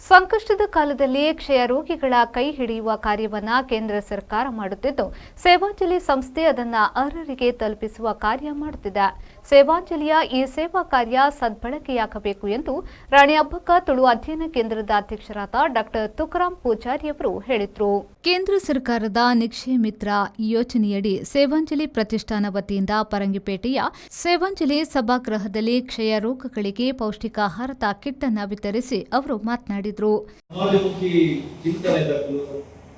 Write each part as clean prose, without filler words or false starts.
ಸಂಕಷ್ಟದ ಕಾಲದಲ್ಲಿ ಕ್ಷಯ ರೋಗಿಗಳ ಕೈ ಹಿಡಿಯುವ ಕಾರ್ಯವನ್ನು ಕೇಂದ್ರ ಸರ್ಕಾರ ಮಾಡುತ್ತಿದ್ದು, ಸೇವಾಂಜಲಿ ಸಂಸ್ಥೆ ಅದನ್ನು ಅರ್ಹರಿಗೆ ತಲುಪಿಸುವ ಕಾರ್ಯ ಮಾಡುತ್ತಿದೆ. ಸೇವಾಂಜಲಿಯ ಈ ಸೇವಾ ಕಾರ್ಯ ಸದ್ಬಳಕೆಯಾಗಬೇಕು ಎಂದು ರಾಣಿ ಅಬ್ಬಕ್ಕ ತುಳು ಅಧ್ಯಯನ ಕೇಂದ್ರದ ಅಧ್ಯಕ್ಷರಾದ ಡಾ ತುಕಾರಾಂ ಪೂಜಾರಿ ಅವರು ಹೇಳಿದರು. ಕೇಂದ್ರ ಸರ್ಕಾರದ ನಿಕ್ಷಯ ಮಿತ್ರ ಯೋಜನೆಯಡಿ ಸೇವಾಂಜಲಿ ಪ್ರತಿಷ್ಠಾನ ವತಿಯಿಂದ ಪರಂಗಿಪೇಟೆಯ ಸೇವಾಂಜಲಿ ಸಭಾಗೃಹದಲ್ಲಿ ಕ್ಷಯ ರೋಗಗಳಿಗೆ ಪೌಷ್ಟಿಕಾಹಾರದ ಕಿಟ್ ಅನ್ನು ವಿತರಿಸಿ ಅವರು ಮಾತನಾಡಿದರು. ಸಮಾಜಮುಖಿ ಚಿಂತನೆಗಳು,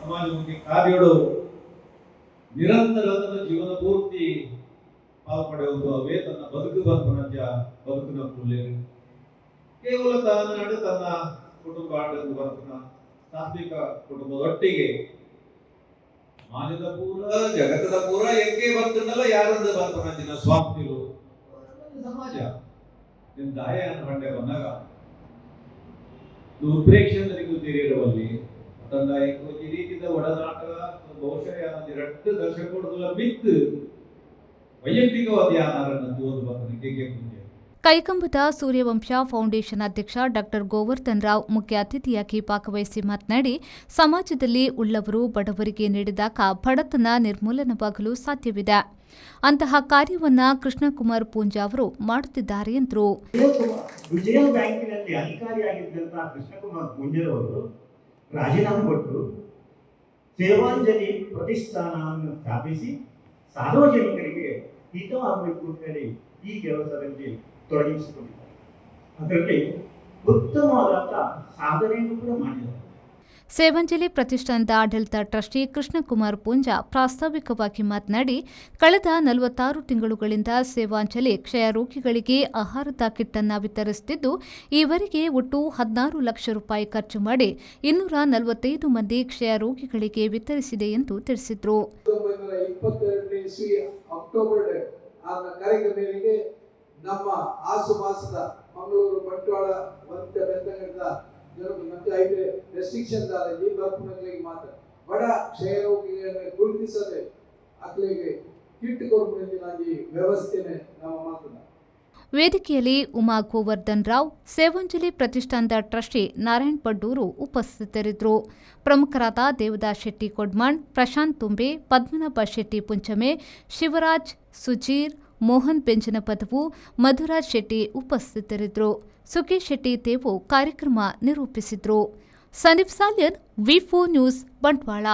ಸಮಾಜಮುಖಿ ಕಾರ್ಯಗಳು ನಿರಂತರ ಜೀವನ ಪೂರ್ತಿ ಪಾಲ್ಪಡುವುದು ಅವೇ ತನ್ನ ಬದುಕಿನ ಕೂಲೆ ಕೇವಲ ತನ್ನ ಕುಟುಂಬ ಆಡಳಿತ ಬದುಕಿನ ಸಾತ್ವಿಕ ಕುಟುಂಬದೊಟ್ಟಿಗೆ ಸಮಾಜದ ಪೂರ ಜಗತ್ತದ ಪೂರ ಎಂಗೆ ಬರ್ತನಲ್ಲ ಯಾರಂದ ಬರ್ಪನಂಚಿನ ಸ್ವಾರ್ಥಿಗಳು ಸಮಾಜ ನಿಮ್ ದಾಯ ಬಂಡೆ ಬಂದಾಗ ಪ್ರೇಕ್ಷಕರಿಗೂ ತಿಳಿಯಿರುವಲ್ಲಿ ತಂದಾಯಿಗೂ ಈ ರೀತಿಯ ಒಡನಾಟ ಬಹುಶಃ ಎರಡು ದಶಕಗಳ ಮಿತ್ತು ವೈಯಕ್ತಿಕವಾದ ಯಾರನ್ನು ಓದುವ ಕೈಕಂಬದ ಸೂರ್ಯವಂಶ ಫೌಂಡೇಶನ್ ಅಧ್ಯಕ್ಷ ಡಾ ಗೋವರ್ಧನ್ ರಾವ್ ಮುಖ್ಯ ಅತಿಥಿಯಾಗಿ ಭಾಗವಹಿಸಿ ಮಾತನಾಡಿ, ಸಮಾಜದಲ್ಲಿ ಉಳ್ಳವರು ಬಡವರಿಗೆ ನೀಡಿದಾಗ ಬಡತನ ನಿರ್ಮೂಲನವಾಗಲು ಸಾಧ್ಯವಿದೆ. ಅಂತಹ ಕಾರ್ಯವನ್ನು ಕೃಷ್ಣಕುಮಾರ್ ಪೂಂಜಾ ಅವರು ಮಾಡುತ್ತಿದ್ದಾರೆ ಎಂದರು. ವಿಜಯ ಬ್ಯಾಂಕಿನಲ್ಲಿ ಅಧಿಕಾರಿಯಾಗಿದ್ದಂತಹ ಕೃಷ್ಣಕುಮಾರ್ ಪೂಂಜಾರವರು ರಾಜೀನಾಮೆ ಕೊಟ್ಟು ಸೇವಾಂಜಲಿ ಪ್ರತಿಷ್ಠಾನವನ್ನು ಸ್ಥಾಪಿಸಿ ಸಾರ್ವಜನಿಕರಿಗೆ ಹಿತವಾಗಬೇಕು ಅಂತ ಹೇಳಿ ಈ ಕೆಲಸದಲ್ಲಿ ತೊಡಗಿಸಿಕೊಂಡಿದ್ದಾರೆ. ಅದರಲ್ಲಿ ಉತ್ತಮವಾದ ಸಾಧನೆಯನ್ನು ಕೂಡ ಮಾಡಿದ್ದಾರೆ. ಸೇವಾಂಜಲಿ ಪ್ರತಿಷ್ಠಾನದ ಆಡಳಿತ ಟ್ರಸ್ಟಿ ಕೃಷ್ಣಕುಮಾರ್ ಪೂಂಜಾ ಪ್ರಾಸ್ತಾವಿಕವಾಗಿ ಮಾತನಾಡಿ, ಕಳೆದ 46 ತಿಂಗಳುಗಳಿಂದ ಸೇವಾಂಜಲಿ ಕ್ಷಯ ರೋಗಿಗಳಿಗೆ ಆಹಾರದ ಕಿಟ್ ಅನ್ನು ವಿತರಿಸುತ್ತಿದ್ದು, ಈವರೆಗೆ ಒಟ್ಟು 16 ಲಕ್ಷ ರೂಪಾಯಿ ಖರ್ಚು ಮಾಡಿ 245 ಮಂದಿ ಕ್ಷಯ ರೋಗಿಗಳಿಗೆ ವಿತರಿಸಿದೆ ಎಂದು ತಿಳಿಸಿದರು. 1922 ಅಕ್ಟೋಬರ್ ಕಾರ್ಯಕ್ರಮಕ್ಕೆ ನಮ್ಮ ಆಸುಪಾಸದ ಮಂಗಳೂರು ಬಂಟ್ವಾಳ ವಂತ ಬೆಂದಗಡ್ಡ ಜನರು ಮತ್ತೆ ಐದು ರೆಸ್ಟ್ರಿಕ್ಷನ್ ಈ ಬರ್ಪುನಗಳಿಗೆ ಮಾತ್ರ ಬಡ ಕ್ಷಯ ರೋಗಿಗಳನ್ನು ಗುರುತಿಸದೆ ಅಕ್ಲಿಗೆ ಕಿಟ್ ಕೊಡುವ ವ್ಯವಸ್ಥೆನೆ ನಾವು ಮಾತನಾಡ. ವೇದಿಕೆಯಲ್ಲಿ ಉಮಾ ಗೋವರ್ಧನ್ ರಾವ್, ಸೇವಾಂಜಲಿ ಪ್ರತಿಷ್ಠಾನದ ಟ್ರಸ್ಟಿ ನಾರಾಯಣ್ ಪಡ್ಡೂರು ಉಪಸ್ಥಿತರಿದ್ದರು. ಪ್ರಮುಖರಾದ ದೇವದಾಸ್ ಶೆಟ್ಟಿ ಕೊಡ್ಮಣ್, ಪ್ರಶಾಂತ್ ತುಂಬೆ, ಪದ್ಮನಾಭ ಶೆಟ್ಟಿ ಪುಂಚಮೆ, ಶಿವರಾಜ್ ಸುಜೀರ್, ಮೋಹನ್ ಬೆಂಜನಪದವು, ಮಧುರಾಜ್ ಶೆಟ್ಟಿ ಉಪಸ್ಥಿತರಿದ್ದರು. ಸುಖೇಶ್ ಶೆಟ್ಟಿ ತೇವು ಕಾರ್ಯಕ್ರಮ ನಿರೂಪಿಸಿದರು. ಸನೀಫ್ ಸಾಲ್ಯನ್, ವಿ4 ನ್ಯೂಸ್, ಬಂಟ್ವಾಳ.